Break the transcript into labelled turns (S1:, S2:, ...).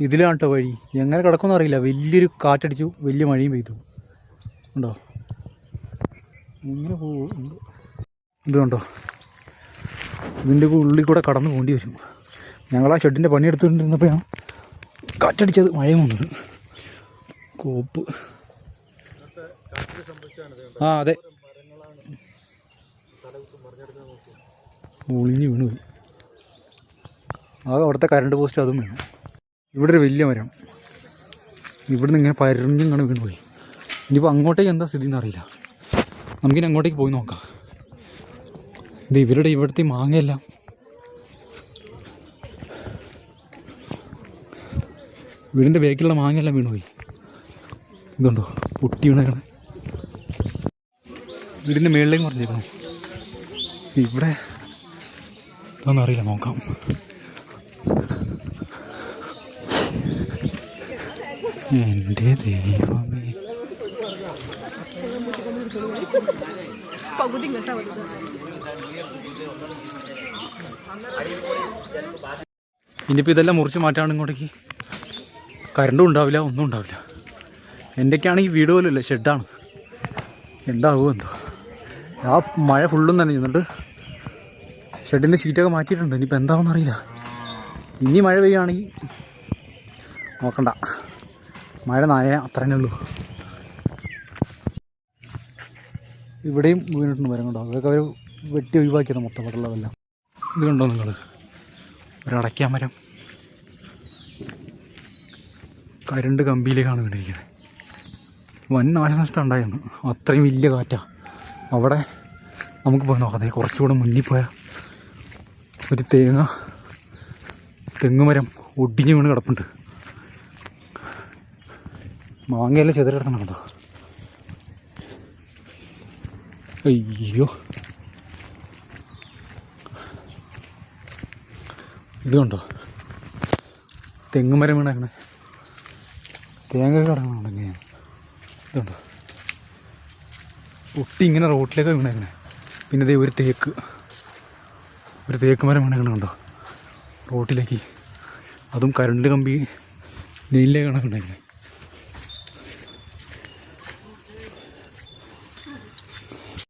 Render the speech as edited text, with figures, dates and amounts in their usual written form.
S1: ഇതിലാണ് കേട്ടോ വഴി. എങ്ങനെ കിടക്കുമെന്ന് അറിയില്ല. വലിയൊരു കാറ്റടിച്ചു, വലിയ മഴയും പെയ്തു. ഉണ്ടോ? ഇങ്ങനെ പോകും. ഇത് കണ്ടോ? ഇതിൻ്റെ ഉള്ളിൽ കൂടെ കടന്നു പോകേണ്ടി വരും. ഞങ്ങളാ ഷെഡിൻ്റെ പണിയെടുത്തുകൊണ്ടിരുന്നപ്പോഴാണ് കാറ്റടിച്ചത്, മഴയും വന്നത്. കോപ്പ്. ആ അതെ, ഒളിഞ്ഞ് വീണ് പോയി. ആകെ അവിടുത്തെ കറണ്ട് പോസ്റ്റ് അതും വേണം. ഇവിടെ ഒരു വലിയ മരം ഇവിടുന്ന് ഇങ്ങനെ പരഞ്ഞിങ്ങനെ വീണ് പോയി. ഇനിയിപ്പോൾ അങ്ങോട്ടേക്ക് എന്താ സ്ഥിതി എന്നറിയില്ല. നമുക്കിനി അങ്ങോട്ടേക്ക് പോയി നോക്കാം. ഇത് ഇവിടുത്തെ മാങ്ങയെല്ലാം വീടിൻ്റെ ബേക്കിലുള്ള മാങ്ങയെല്ലാം വീണ് പോയി. ഇതുണ്ടോ പൊട്ടി വീണേക്കണേ. വീടിൻ്റെ മുകളിലേക്ക് പറഞ്ഞേക്കണം. ഇവിടെ ഇതൊന്നും അറിയില്ല, നോക്കാം. എൻ്റെ ദൈവമേ, ഇനിയിപ്പോൾ ഇതെല്ലാം മുറിച്ച് മാറ്റാണ് ഇങ്ങോട്ടേക്ക്. കറണ്ടും ഉണ്ടാവില്ല, ഒന്നും ഉണ്ടാവില്ല. എൻ്റെയൊക്കെയാണെങ്കിൽ വീട് പോലും ഇല്ല, ഷെഡാണ്. എന്താകുമോ എന്തോ. ആ മഴ ഫുള്ളും തന്നെ എന്നിട്ട് ഷെഡിൻ്റെ ഷീറ്റൊക്കെ മാറ്റിയിട്ടുണ്ട്. ഇനിയിപ്പോൾ എന്താണെന്ന് അറിയില്ല. ഇനി മഴ പെയ്യുകയാണെങ്കിൽ നോക്കണ്ട, മഴ നനയാ, അത്രേ ഉള്ളൂ. ഇവിടെയും വീണിട്ടുണ്ട് മരം കണ്ടോ. അതൊക്കെ അവർ വെട്ടി ഒഴിവാക്കിയത് മൊത്തം വെള്ളമെല്ലാം. ഇത് കണ്ടോ നിങ്ങൾ, ഒരടയ്ക്കാൻ മരം കരണ്ട് കമ്പിയിലേക്കാണ് വീണിരിക്കുന്നത്. വൻ നാശനഷ്ടം ഉണ്ടായിരുന്നു. അത്രയും വലിയ കാറ്റാണ്. അവിടെ നമുക്ക് പോയി നോക്കാം. കുറച്ചുകൂടെ മുന്നിൽ പോയാൽ ഒരു തെങ്ങുമരം ഒടിഞ്ഞ് വീണ് കിടപ്പുണ്ട്. മാങ്ങയെല്ലാം ചെതറി കിടക്കണം കേട്ടോ. അയ്യോ, ഇത് കണ്ടോ തെങ്ങുമരം വീണേക്കണേ. തേങ്ങ കിടക്കണം എങ്ങനെയാണ്. ഇതുണ്ടോ ഒട്ടി ഇങ്ങനെ റോട്ടിലേക്ക് വീണേക്കണേ. പിന്നെ ഇതേ ഒരു തേക്ക് മരം വീണേക്കണ കണ്ടോ റോട്ടിലേക്ക്. അതും കറണ്ട് കമ്പി നെയിലേക്കാണ് വീണേക്കണേ.